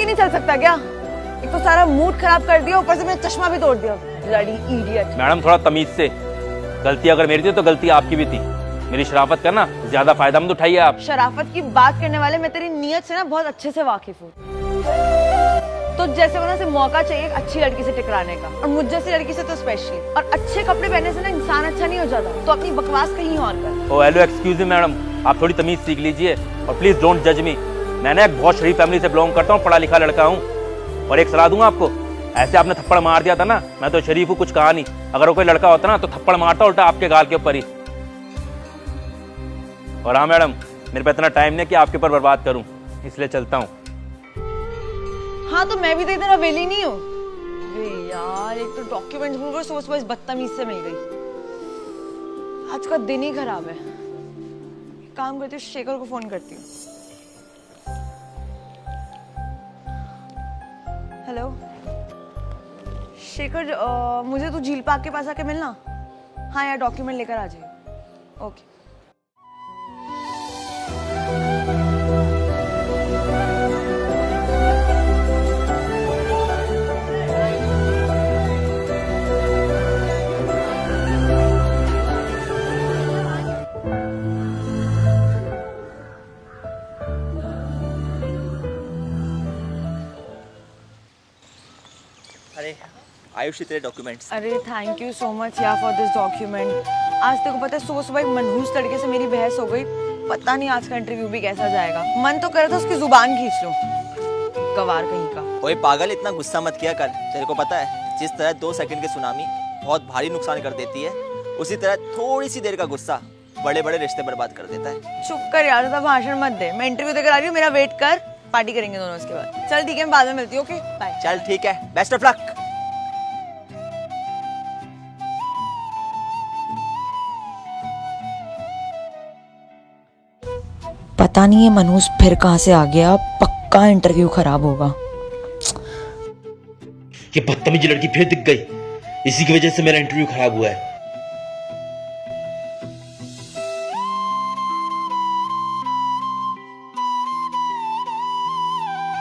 नहीं चल सकता क्या? एक तो सारा मूड खराब कर दिया, ऊपर से मेरा चश्मा भी तोड़ दिया। Bloody idiot. मैडम थोड़ा तमीज से, गलती अगर मेरी थी तो गलती आपकी भी थी। मेरी शराफत का ना ज्यादा फायदा मत उठाइए आप। शराफत की बात करने वाले, मैं तेरी नीयत से ना बहुत अच्छे से वाकिफ हूँ। तो जैसे वरना से मौका चाहिए एक अच्छी लड़की से टकराने का, और मुझ जैसी लड़की से तो स्पेशली। और अच्छे कपड़े पहनने से ना इंसान अच्छा नहीं हो जाता, तो अपनी बकवास कहीं और कर। ओ हेलो, एक्सक्यूज मी मैडम, आप थोड़ी तमीज सीख लीजिए और प्लीज डोंट जज मी। मैंने एक बहुत शरीफ फैमिली से बिलोंग करता हूँ, पढ़ा लिखा लड़का हूँ। और एक सलाह दूंगा आपको, ऐसे आपने थप्पड़ मार दिया था ना, मैं तो शरीफ हूँ, कुछ कहा नहीं। अगर वो कोई लड़का होता ना तो थप्पड़ मारता उल्टा आपके गाल के ऊपर ही। और हाँ मैडम, मेरे पे इतना टाइम नहीं कि आपके ऊपर बर्बाद करूँ, इसलिए चलता हूँ। हाँ तो मैं भी तो इधर अवेली नहीं हूँ। अरे यार, एक तो डॉक्यूमेंट्स भूल गई, सुबह इस बदतमीज से मिल गई। आज का दिन ही खराब है। काम करती हूँ, शेखर को फोन करती हूँ। हेलो शेखर, मुझे तू झील पार्क के पास आके मिलना। हाँ यार, डॉक्यूमेंट लेकर आ जाइए। ओके। अरे आयुषी, तेरे डॉक्यूमेंट्स। अरे थैंक यू सो मच यार फॉर दिस डॉक्यूमेंट। आज तेरे को पता है, सुबह सुबह एक मनहूस लड़के से मेरी बहस हो गई। पता नहीं आज का इंटरव्यू भी कैसा जाएगा। मन तो कर रहा था उसकी जुबान खींच लूं। गवार कहीं का। ओए पागल, इतना गुस्सा मत किया कर। तेरे को पता है, जिस तरह 2 सेकंड की सुनामी बहुत भारी नुकसान कर देती है, उसी तरह थोड़ी सी देर का गुस्सा बड़े बड़े रिश्ते बर्बाद कर देता है। चुप कर यार, ज्यादा भाषण मत दे। मैं इंटरव्यू देकर आ रही हूँ, मेरा वेट कर। पार्टी करेंगे दोनों उसके बाद। चल ठीक है, मैं बाद में मिलती हूँ। Okay bye. चल ठीक है, बेस्ट ऑफ लक। पता नहीं ये मनहूस फिर कहाँ से आ गया। पक्का इंटरव्यू खराब होगा। ये बदतमीज लड़की फिर दिख गई। इसी की वजह से मेरा इंटरव्यू खराब हुआ है।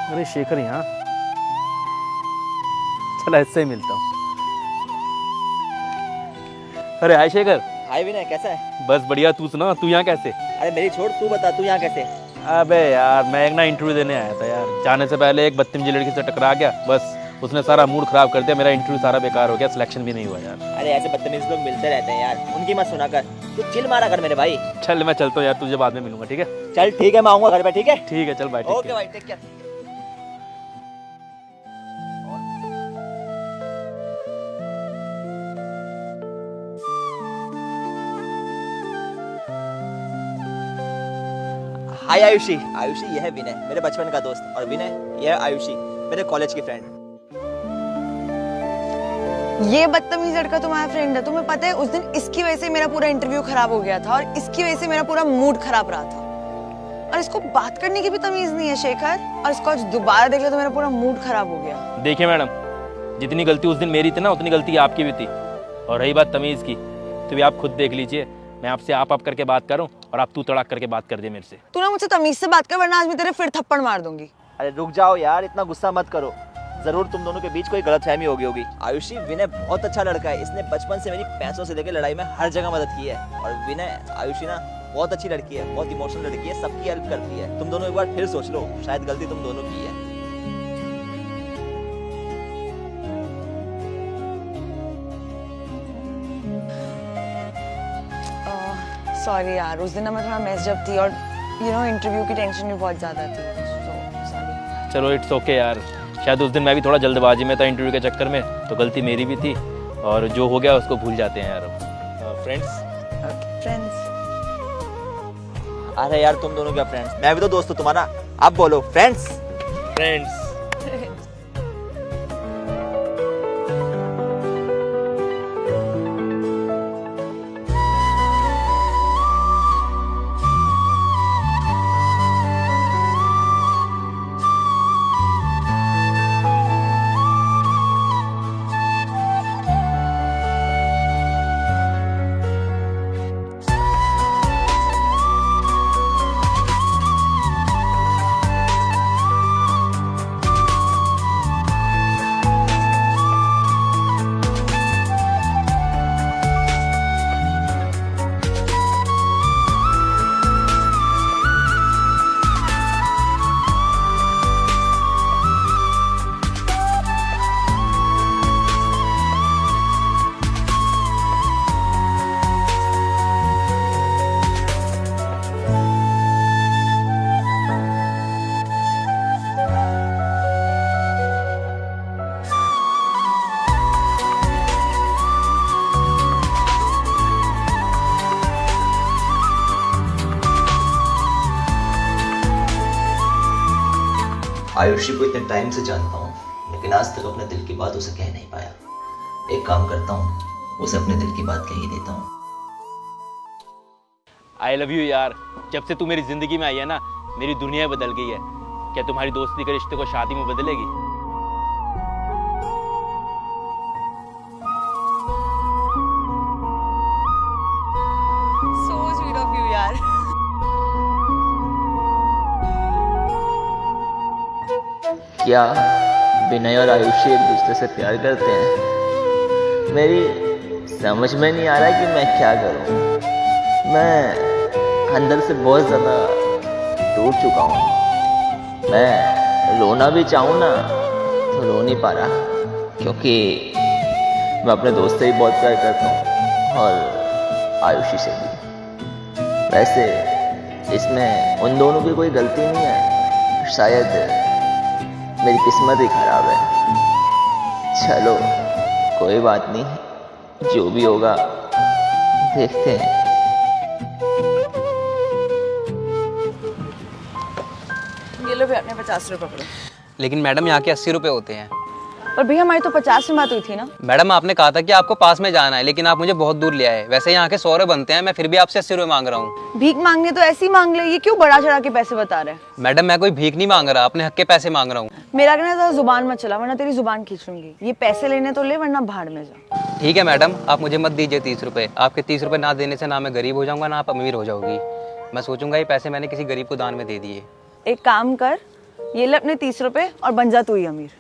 अरे शेखर यहाँ, चला इससे ही मिलता हूँ। अरे हाय शेखर। हाय विनय, कैसा है? बस बढ़िया, तू सुना, तू यहाँ कैसे? अरे मेरी छोड़, तू बता, तू यहाँ कैसे? अबे यार, मैं एक ना इंटरव्यू देने आया था यार। जाने से पहले एक बदतमीज लड़की से टकरा गया, बस उसने सारा मूड खराब कर दिया। मेरा इंटरव्यू सारा बेकार हो गया, सिलेक्शन भी नहीं हुआ यार। अरे ऐसे बदतमीज लोग मिलते रहते हैं यार, उनकी मत सुना कर। तू चिल मारा कर मेरे भाई। चल मैं चलता हूँ यार, तुझे बाद में मिलूंगा, ठीक है? चल ठीक है, मैं आऊंगा घर पे। ठीक है, ठीक है, चल बाय। ओके भाई, टेक केयर। हाय आयुषी। आयुषी, यह है विनय, मेरे बचपन का दोस्त। और विनय, यह है आयुषी, मेरे कॉलेज की फ्रेंड। ये बदतमीज लड़का तुम्हारा फ्रेंड है। तुम्हें पता है, उस दिन इसकी वजह से मेरा पूरा इंटरव्यू खराब हो गया था, और इसकी वजह से मेरा पूरा मूड खराब रहा था। और इसको बात करने की भी तमीज नहीं है शेखर। और इसको आज दोबारा देख लिया तो मेरा पूरा मूड खराब हो गया। देखिए मैडम, जितनी गलती उस दिन मेरी थी ना, उतनी गलती आपकी भी थी। और रही बात तमीज की, तो भी आप खुद देख लीजिए। मैं आपसे आप करके बात करूं और आप तू तड़ाक करके बात कर दे मेरे से। तू ना मुझसे तमीज से बात कर, वरना आज मैं तेरे फिर थप्पड़ मार दूंगी। अरे रुक जाओ यार, इतना गुस्सा मत करो। जरूर तुम दोनों के बीच कोई गलतफहमी होगी। आयुषी, विनय बहुत अच्छा लड़का है। इसने बचपन से मेरी पैसों से लेकर लड़ाई में हर जगह मदद की है। और विनय, आयुषी ना बहुत अच्छी लड़की है, बहुत इमोशनल लड़की है, सबकी हेल्प करती है। तुम दोनों एक बार फिर सोच लो, शायद गलती तुम दोनों की है। सॉरी यार, उस दिन ना मैं थोड़ा मेस्ड अप थी, और इंटरव्यू की टेंशन भी बहुत ज्यादा थी। सॉरी। चलो इट्स ओके यार, शायद उस दिन मैं भी थोड़ा जल्दबाजी में था इंटरव्यू के चक्कर में, तो गलती मेरी भी थी। और जो हो गया उसको भूल जाते हैं यार। फ्रेंड्स। फ्रेंड्स। अरे यार, तुम दोनों क्या फ्रेंड्स? मैं भी तो दोस्त हूँ तुम्हारा। अब बोलो फ्रेंड्स। फ्रेंड्स। आयुषी को इतने टाइम से जानता हूँ, लेकिन आज तक अपने दिल की बात उसे कह नहीं पाया। एक काम करता हूँ, उसे अपने दिल की बात कह ही देता हूँ। आई लव यू यार। जब से तू मेरी जिंदगी में आई है ना, मेरी दुनिया बदल गई है। क्या तुम्हारी दोस्ती के रिश्ते को शादी में बदलेगी? So sweet of you यार। क्या विनय और आयुषी एक दूसरे से प्यार करते हैं? मेरी समझ में नहीं आ रहा कि मैं क्या करूं। मैं अंदर से बहुत ज़्यादा टूट चुका हूं। मैं रोना भी चाहूँ ना तो रो नहीं पा रहा, क्योंकि मैं अपने दोस्त से ही बहुत प्यार करता हूँ और आयुषी से भी। वैसे इसमें उन दोनों की कोई गलती नहीं है, शायद मेरी किस्मत ही खराब है। चलो कोई बात नहीं, जो भी होगा देखते हैं। ये लो भैया, अपने 50 रुपये पकड़ो। लेकिन मैडम यहाँ के 80 रुपए होते हैं। और भैया हमारी तो 50 में बात हुई थी ना। मैडम आपने कहा था कि आपको पास में जाना है, लेकिन आप मुझे बहुत दूर ले आए। वैसे यहाँ के 100 रुपए बनते हैं, मैं फिर भी आपसे 80 रुपए मांग रहा हूँ। भीख मांगनी तो ऐसी मांग ले, ये क्यों बड़ा चढ़ा के पैसे बता रहे हैं? मैडम मैं कोई भीख नहीं मांग रहा, अपने हक के पैसे मांग रहा हूँ। मेरा कहना था जुबान मत चला, वरना तेरी जुबान खींचूंगी। ये पैसे लेने तो ले, वरना भाड़ में जा। ठीक है मैडम, आप मुझे मत दीजिए 30 रुपए। आपके 30 रुपए ना देने से ना मैं गरीब हो जाऊंगा ना आप अमीर हो जाओगी। मैं सोचूंगा ये पैसे मैंने किसी गरीब को दान में दे दिए। एक काम कर, ये ले अपने 30 रुपए और बन जा तू ही अमीर।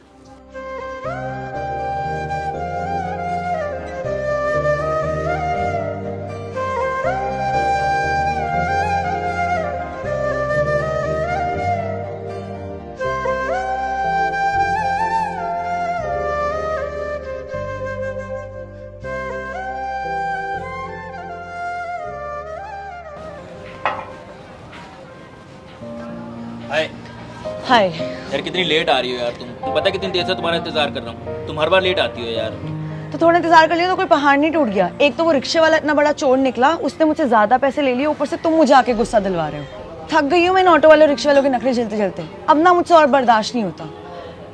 हाय हाय। यार, कितनी लेट आ रही हो यार तुम पता है कितनी देर से तुम्हारा इंतजार कर रहा हूँ। तुम हर बार लेट आती हो यार। तो थोड़ा इंतजार कर लिया तो कोई पहाड़ नहीं टूट गया। एक तो वो रिक्शे वाला इतना बड़ा चोर निकला, उसने मुझसे ज्यादा पैसे ले लिए, ऊपर से तुम मुझे आके गुस्सा दिलवा रहे हो। थक गई हूँ मैं इन ऑटो वाले रिक्शे वालों के नखरे झेलते झेलते। अब ना मुझसे और बर्दाश्त नहीं होता।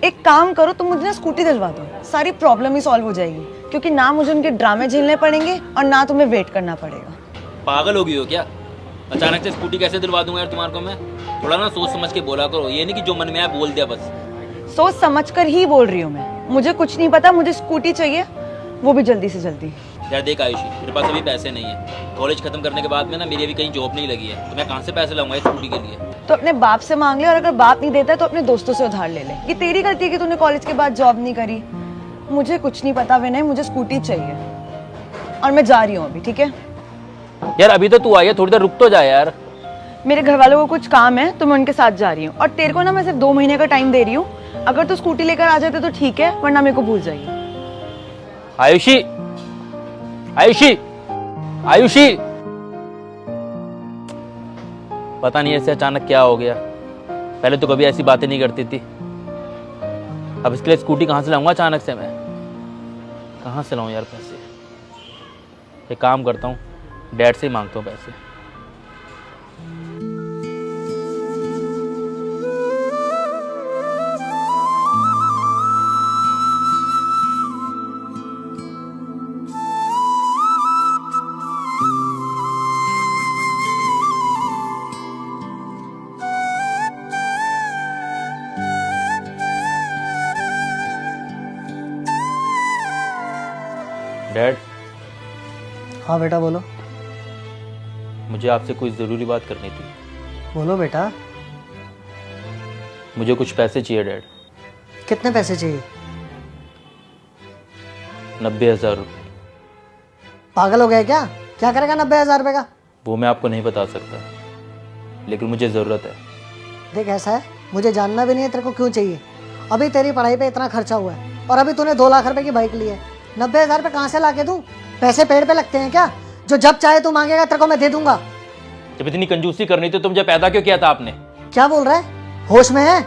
एक काम करो, तुम मुझे ना स्कूटी दिलवा दो, सारी प्रॉब्लम ही सॉल्व हो जाएगी। क्योंकि ना मुझे उनके ड्रामे झेलने पड़ेंगे और ना तुम्हें वेट करना पड़ेगा। पागल हो गई हो क्या? अचानक से स्कूटी कैसे दिलवा दूंगा यार तुम्हारे को मैं? थोड़ा ना सोच समझ के बोला करो, ये नहीं कि जो मन में आया बोल दिया बस। सोच समझ कर ही बोल रही हूँ मैं। मुझे कुछ नहीं पता, मुझे स्कूटी चाहिए, वो भी जल्दी से जल्दी। यार देख आयुषी, मेरे पास अभी पैसे नहीं है। कॉलेज खत्म करने के बाद में ना मेरी अभी कहीं जॉब नहीं लगी है, तो मैं कहाँ से पैसे लाऊंगा इस स्कूटी के लिए? तो अपने बाप से मांग ले, और अगर बाप नहीं देता तो अपने दोस्तों से उधार ले ले। ये तेरी गलती है कि तूने कॉलेज के बाद जॉब नहीं करी। मुझे कुछ नहीं पता विनय, मुझे स्कूटी चाहिए और मैं जा रही हूँ अभी। ठीक है यार, अभी तो तू आई है, थोड़ी देर रुक तो जा यार। मेरे घर वालों को कुछ काम है तो मैं उनके साथ जा रही हूँ। और तेरे को ना मैं सिर्फ 2 महीने का टाइम दे रही हूँ। अगर तू स्कूटी लेकर आ जाते तो ठीक है, वरना मेरे को भूल जाइए। आयुषी, आयुषी, आयुषी, पता नहीं ऐसे अचानक क्या हो गया। पहले तो कभी ऐसी बातें नहीं करती थी। अब इसके लिए स्कूटी कहाँ से लाऊंगा अचानक से? मैं कहाँ से लाऊं यार पैसे? एक काम करता हूँ, डैड से ही मांगता हूँ पैसे। डैड, हाँ बेटा बोलो। मुझे आपसे कोई ज़रूरी बात करनी थी। बोलो बेटा। मुझे कुछ पैसे चाहिए डैड। कितने पैसे चाहिए? 90,000 रुपये। पागल हो गया क्या? क्या करेगा 90,000 रुपये का? वो मैं आपको नहीं बता सकता, लेकिन मुझे ज़रूरत है। देख ऐसा है, मुझे जानना भी नहीं है तेरे को क्यों चाहिए। अभी तेरी पढ़ाई पे इतना खर्चा हुआ है और अभी तूने 2 लाख रुपए की बाइक ली है। 90,000 रुपये कहाँ से ला के दूँ? पैसे पेड़ पे लगते हैं क्या? जो जब चाहे तू मांगेगा तेरे को मैं दे दूंगा। जब इतनी कंजूसी करनी थी तो मुझे पैदा क्यों किया था आपने? क्या बोल रहा है? होश में है?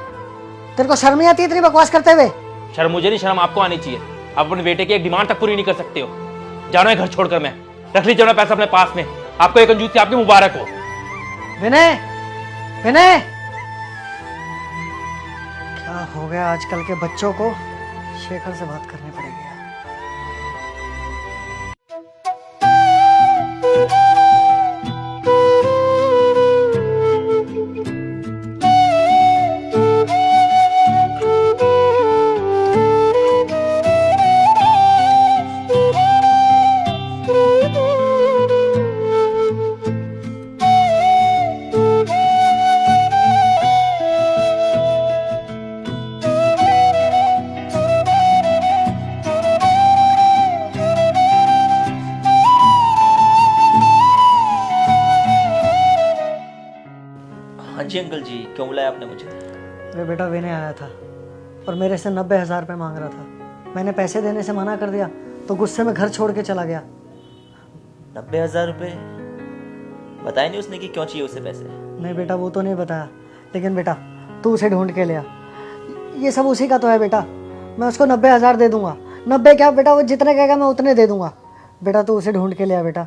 तेरे को शर्म नहीं आती इतनी बकवास करते हुए? शर्म मुझे नहीं, शर्म आपको आनी चाहिए। आप अपने बेटे की एक डिमांड तक पूरी नहीं कर सकते हो। जाना है घर छोड़कर। मैं रख लीजिए अपना पैसा अपने पास में। आपको एक कंजूसी आपकी मुबारक हो। विनय, विनय, क्या हो गया आजकल के बच्चों को शेखर से बात करनी पड़ेगी यार। हाँ जी अंकल जी, क्यों बुलाया आपने मुझे? अरे बेटा विनय आया था और मेरे से 90,000 रुपये मांग रहा था। मैंने पैसे देने से मना कर दिया तो गुस्से में घर छोड़ के चला गया। 90,000 रुपये? बताया नहीं उसने कि क्यों चाहिए उसे पैसे? नहीं बेटा वो तो नहीं बताया, लेकिन बेटा तू उसे ढूंढ के ले आ। ये सब उसी का तो है बेटा। मैं उसको 90,000 दे दूंगा। 90 क्या बेटा, वो जितने कहेगा मैं उतने दे दूंगा। बेटा तू उसे ढूंढ के ले आ बेटा।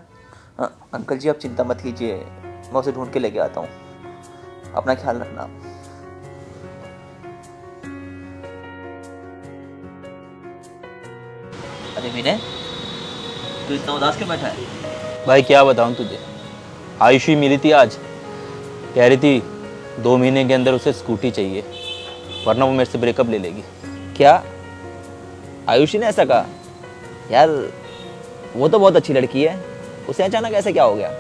हाँ अंकल जी, आप चिंता मत कीजिए, मैं उसे ढूंढ के लेके आता हूँ। अपना ख्याल रखना। अरे विनय, तू इतना उदास क्यों बैठा है? भाई क्या बताऊँ तुझे, आयुषी मिली थी आज, कह रही थी 2 महीने के अंदर उसे स्कूटी चाहिए वरना वो मेरे से ब्रेकअप ले लेगी। क्या आयुषी ने ऐसा कहा? यार वो तो बहुत अच्छी लड़की है, उसे अचानक ऐसे क्या हो गया?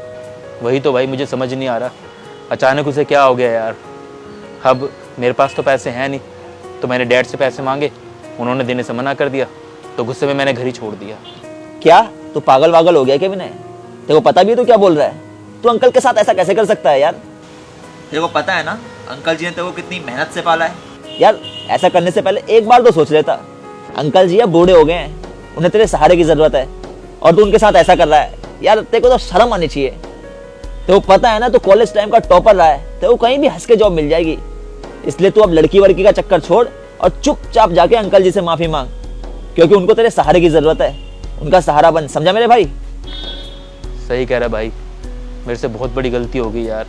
वही तो भाई मुझे समझ नहीं आ रहा, अचानक उसे क्या हो गया यार। अब मेरे पास तो पैसे हैं नहीं, तो मैंने डैड से पैसे मांगे, उन्होंने देने से मना कर दिया, तो गुस्से में मैंने घर ही छोड़ दिया। क्या तू पागल वागल हो गया क्या विनय? तेरे को पता भी है तू क्या बोल रहा है? तू अंकल के साथ ऐसा कैसे कर सकता है यार? तेरे को पता है ना अंकल जी ने तेरे को कितनी मेहनत से पाला है। यार ऐसा करने से पहले एक बार तो सोच लेता। अंकल जी अब बूढ़े हो गए हैं, उन्हें तेरे सहारे की जरूरत है और तू उनके साथ ऐसा कर रहा है। यार तेरे को तो शर्म आनी चाहिए। तेरे को पता है ना तू कॉलेज टाइम का टॉपर रहा है, तेरे को कहीं भी हंस के जॉब मिल जाएगी। इसलिए तू अब लड़की वड़की का चक्कर छोड़ और चुपचाप जाके अंकल जी से माफी मांग, क्योंकि उनको तेरे सहारे की जरूरत है। उनका सहारा बन, समझा मेरे भाई? सही कह रहा भाई, मेरे से बहुत बड़ी गलती हो गई यार।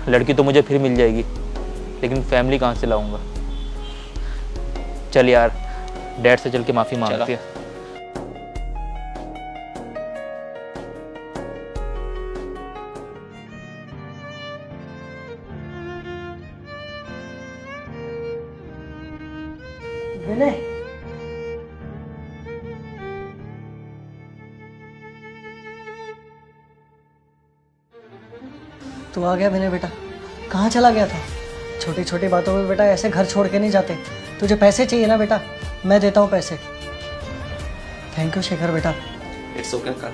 लड़की तो मुझे फिर मिल जाएगी, लेकिन फैमिली कहाँ से लाऊंगा। चल यार डैड से चल के माफी मांगते हैं। विनय, तू आ गया विनय बेटा? कहाँ चला गया था? छोटी छोटी बातों में बेटा ऐसे घर छोड़ के नहीं जाते। तुझे पैसे चाहिए ना बेटा, मैं देता हूँ पैसे। थैंक यू शेखर बेटा। It's okay uncle.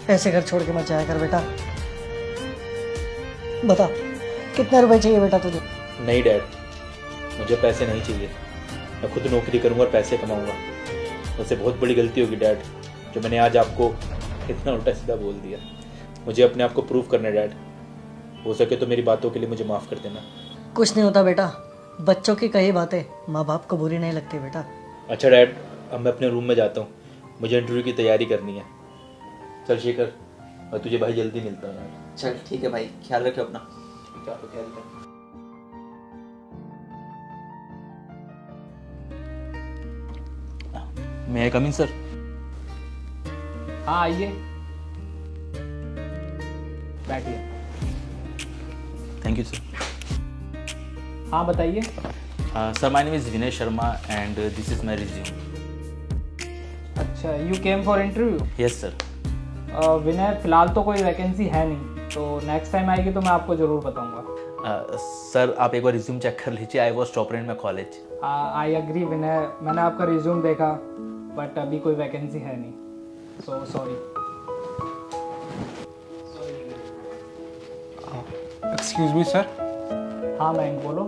ऐसे घर छोड़ के मत जाया कर बेटा। बता कितने रुपए चाहिए बेटा तुझे? नहीं डैड, मुझे पैसे नहीं चाहिए। मैं खुद नौकरी करूँगा और पैसे कमाऊँगा। मुझसे बहुत बड़ी गलती होगी डैड, जो मैंने आज आपको इतना उल्टा सीधा बोल दिया। मुझे अपने आप को प्रूव करना है डैड। हो सके तो मेरी बातों के लिए मुझे माफ़ कर देना। कुछ नहीं होता बेटा, बच्चों की कही बातें माँ बाप को बुरी नहीं लगती बेटा। अच्छा डैड, अब मैं अपने रूम में जाता हूँ, मुझे इंटरव्यू की तैयारी करनी है। चल शेखर, मैं तुझे भाई जल्दी मिलता हूँ यार। चल ठीक है भाई, ख्याल रखियो अपना। क्या तो ख्याल कर। मैं आई कम इन सर? हाँ आइए, बैठिए। Thank you sir. हाँ बताइए। Sir my name is Vinay Sharma and this is my resume. अच्छा, you came for interview? Yes sir. Vinay फिलहाल तो कोई वैकेंसी है नहीं, तो नेक्स्ट टाइम आएगी तो मैं आपको ज़रूर बताऊंगा। सर आप एक बार रिज्यूम चेक कर लीजिए। I was topper in my college. I agree Vinay, मैंने आपका रिज्यूम देखा बट अभी कोई वैकेंसी है नहीं, so sorry. Excuse me sir. हाँ मैम बोलो।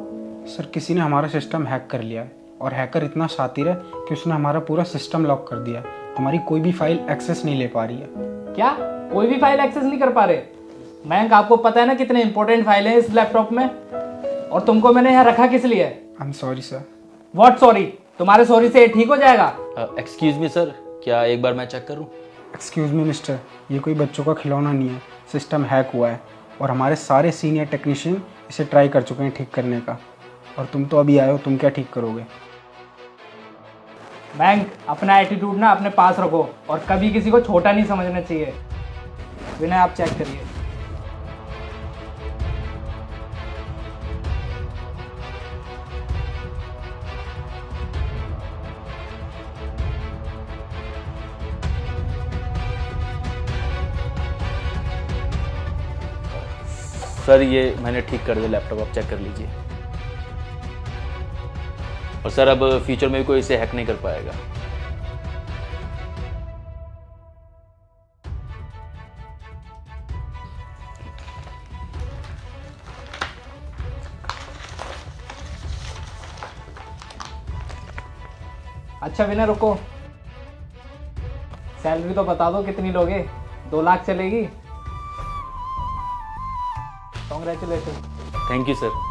सर किसी ने हमारा सिस्टम हैक कर लिया है और हैकर इतना शातिर है कि उसने हमारा पूरा सिस्टम लॉक कर दिया। हमारी कोई भी फाइल एक्सेस नहीं ले पा रही है। क्या कोई भी फाइल एक्सेस नहीं कर पा रहे? मैंक आपको पता है ना कितने इंपॉर्टेंट फाइल है इस लैपटॉप में, और तुमको मैंने यहाँ रखा किस लिए? I am sorry sir. What sorry? तुम्हारे सॉरी से ये ठीक हो जाएगा? एक्सक्यूज मी सर, क्या एक बार मैं चेक करूं? एक्सक्यूज़ मी मिस्टर, ये कोई बच्चों का खिलौना नहीं है। सिस्टम हैक हुआ है और हमारे सारे सीनियर टेक्नीशियन इसे ट्राई कर चुके हैं ठीक करने का। और तुम तो अभी आए हो, तुम क्या ठीक करोगे? बैंक अपना एटीट्यूड ना अपने पास रखो और कभी किसी को छोटा नहीं समझना चाहिए। विनय आप चेक करिए। सर ये मैंने ठीक कर दिया लैपटॉप, आप चेक कर लीजिए। और सर अब फ्यूचर में भी कोई इसे हैक नहीं कर पाएगा। अच्छा विनय रुको, सैलरी तो बता दो कितनी लोगे? 2 लाख चलेगी? Congratulation. Thank you sir.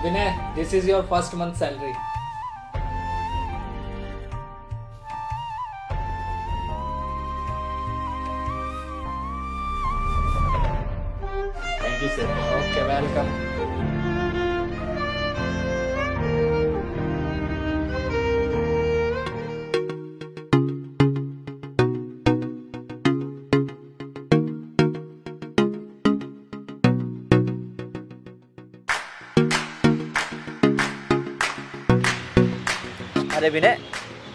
Vinay this is your first month salary. Thank you sir. Okay welcome. अरे विनय,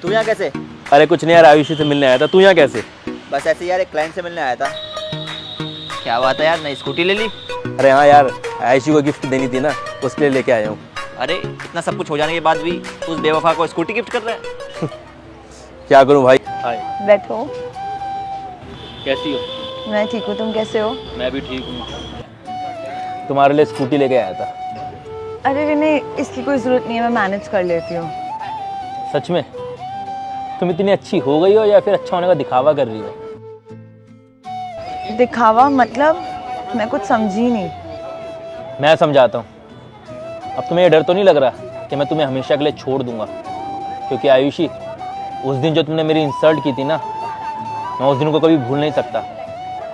तू यहाँ कैसे? अरे कुछ नहीं यार, आयुषी से मिलने आया था। तू यहाँ कैसे? बस ऐसे यार, एक क्लाइंट से मिलने आया था। क्या बात है यार, नई स्कूटी ले ली? अरे हाँ यार, आयुषी को गिफ्ट देनी थी ना, उसके लिए लेके आया हूँ। अरे इतना सब कुछ हो जाने के बाद भी उस बेवफा को स्कूटी गिफ्ट कर रहा है? क्या करूँ भाई। हाय, बैठो। कैसी हो? मैं ठीक हूँ, तुम कैसे हो? मैं भी ठीक हूँ। तुम्हारे लिए स्कूटी लेके आया था। अरे विनय इसकी कोई ज़रूरत नहीं है, मैं मैनेज कर लेती हूँ। सच में तुम इतनी अच्छी हो गई हो या फिर अच्छा होने का दिखावा कर रही हो? दिखावा मतलब? मैं कुछ समझी नहीं। मैं समझाता हूँ। अब तुम्हें ये डर तो नहीं लग रहा कि मैं तुम्हें हमेशा के लिए छोड़ दूंगा? क्योंकि आयुषी, उस दिन जो तुमने मेरी इंसल्ट की थी ना, मैं उस दिन को कभी भूल नहीं सकता।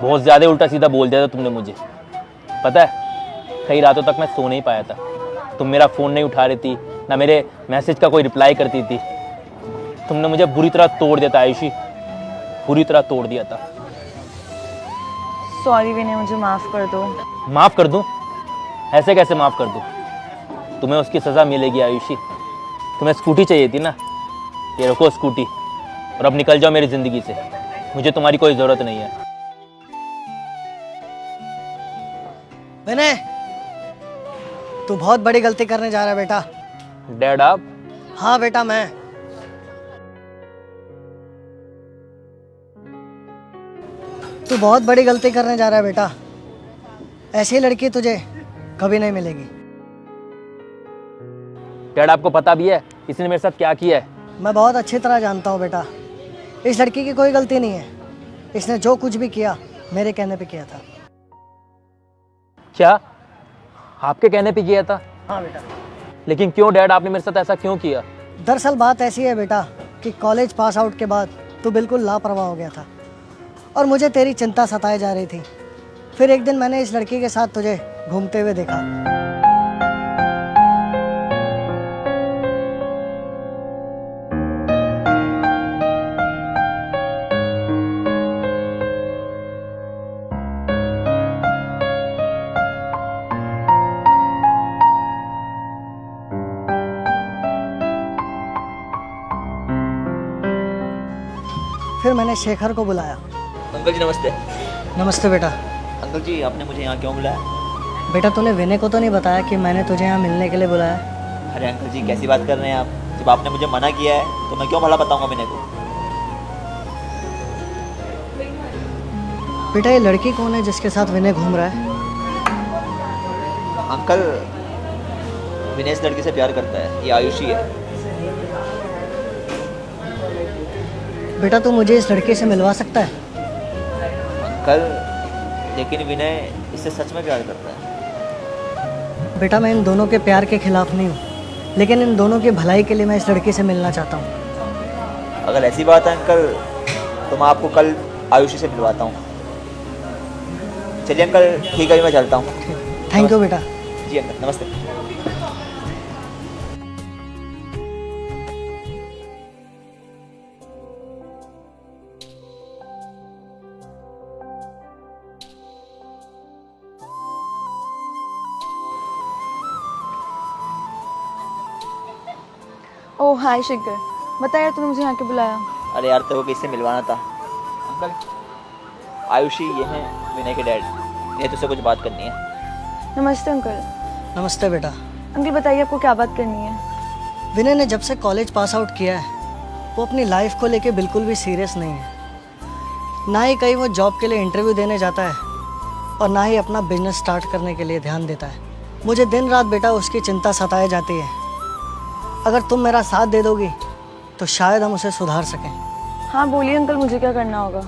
बहुत ज़्यादा उल्टा सीधा बोल दिया था तुमने मुझे, पता है। कई रातों तक मैं सो नहीं पाया था। तुम मेरा फ़ोन नहीं उठा रही थी, ना मेरे मैसेज का कोई रिप्लाई करती थी। तुमने मुझे बुरी तरह तोड़ दिया था आयुषी, पूरी तरह तोड़ दिया था। सॉरी विनय, मुझे माफ़ कर दो। माफ़ कर दूं? ऐसे कैसे माफ़ कर दूं? तुम्हें उसकी सज़ा मिलेगी आयुषी। तुम्हें स्कूटी चाहिए थी ना, ये रखो स्कूटी, और अब निकल जाओ मेरी ज़िंदगी से। मुझे तुम्हारी कोई ज़रूरत नहीं है। विनय, तू बहुत बड़ी गलती करने जा रहा है बेटा। डैड आप? हाँ बेटा, मैं। तू बहुत बड़ी गलती करने जा रहा है बेटा। ऐसी लड़की तुझे कभी नहीं मिलेगी। डैड आपको पता भी है इसने मेरे साथ क्या किया है? मैं बहुत अच्छी तरह जानता हूँ बेटा, इस लड़की की कोई गलती नहीं है। इसने जो कुछ भी किया मेरे कहने पे किया था। क्या आपके कहने पे किया था? हाँ बेटा। लेकिन क्यों डैड, आपने मेरे साथ ऐसा क्यों किया? दरअसल बात ऐसी है बेटा कि कॉलेज पास आउट के बाद तू बिल्कुल लापरवाह हो गया था और मुझे तेरी चिंता सताए जा रही थी। फिर एक दिन मैंने इस लड़की के साथ तुझे घूमते हुए देखा। फिर मैंने शेखर को बुलाया। अंकल जी नमस्ते। नमस्ते बेटा। अंकल जी, आपने मुझे यहाँ क्यों बुलाया? बेटा तूने विनय को तो नहीं बताया कि मैंने तुझे यहाँ मिलने के लिए बुलाया? अरे अंकल जी, कैसी बात कर रहे हैं आप? जब आपने मुझे मना किया है तो मैं क्यों भला बताऊंगा विनय को? बेटा ये लड़की कौन है जिसके साथ विनय घूम रहा है? अंकल, विनय इस लड़की से प्यार करता है, ये आयुषी है। बेटा तू मुझे इस लड़के से मिलवा सकता है? अंकल, लेकिन विनय इससे सच में प्यार करता है। बेटा मैं इन दोनों के प्यार के खिलाफ नहीं हूँ, लेकिन इन दोनों की भलाई के लिए मैं इस लड़की से मिलना चाहता हूँ। अगर ऐसी बात है अंकल तो मैं आपको कल आयुषी से मिलवाता हूँ। चलिए अंकल, ठीक है, मैं चलता हूँ। थैंक यू बेटा। जी अंकल, नमस्ते। ओह हाय शेखर, बताया तूने मुझे यहाँ के बुलाया। अरे यार, तेरे को किससे मिलवाना था? अंकल, आयुषी ये हैं विनय के डैड। ये तुझसे कुछ बात करनी है। नमस्ते अंकल। नमस्ते बेटा। अंकल बताइए आपको क्या बात करनी है। विनय ने जब से कॉलेज पास आउट किया है वो अपनी लाइफ को लेके बिल्कुल भी सीरियस नहीं है। ना ही कहीं वो जॉब के लिए इंटरव्यू देने जाता है और ना ही अपना बिजनेस स्टार्ट करने के लिए ध्यान देता है। मुझे दिन रात बेटा उसकी चिंता सताए जाती है। अगर तुम मेरा साथ दे दोगी तो शायद हम उसे सुधार सकें। हाँ बोलिए अंकल, मुझे क्या करना होगा।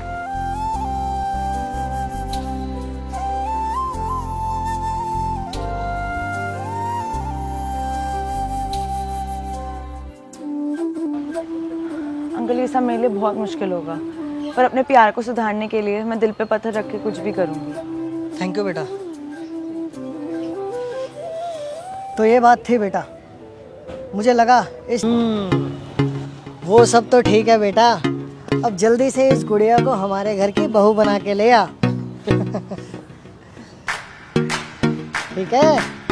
अंकल ये सब मेरे लिए बहुत मुश्किल होगा, पर अपने प्यार को सुधारने के लिए मैं दिल पे पत्थर रख के कुछ भी करूंगी। थैंक यू बेटा। तो ये बात थी बेटा, मुझे लगा इस वो सब तो ठीक है बेटा, अब जल्दी से इस गुड़िया को हमारे घर की बहू बना के ले आ। ठीक है?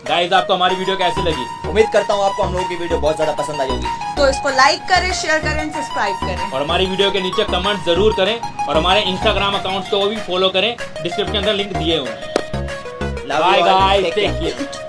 गाइस आपको हमारी वीडियो कैसी लगी? उम्मीद करता हूँ आपको हम लोगों की वीडियो बहुत ज्यादा पसंद आई होगी। तो इसको लाइक करें, शेयर करें, सब्सक्राइब करें और हमारी वीडियो के नीचे कमेंट जरूर करें और हमारे इंस्टाग्राम अकाउंट को भी फॉलो करें, डिस्क्रिप्शन में लिंक दिए हुए हैं। Bye guys, take care.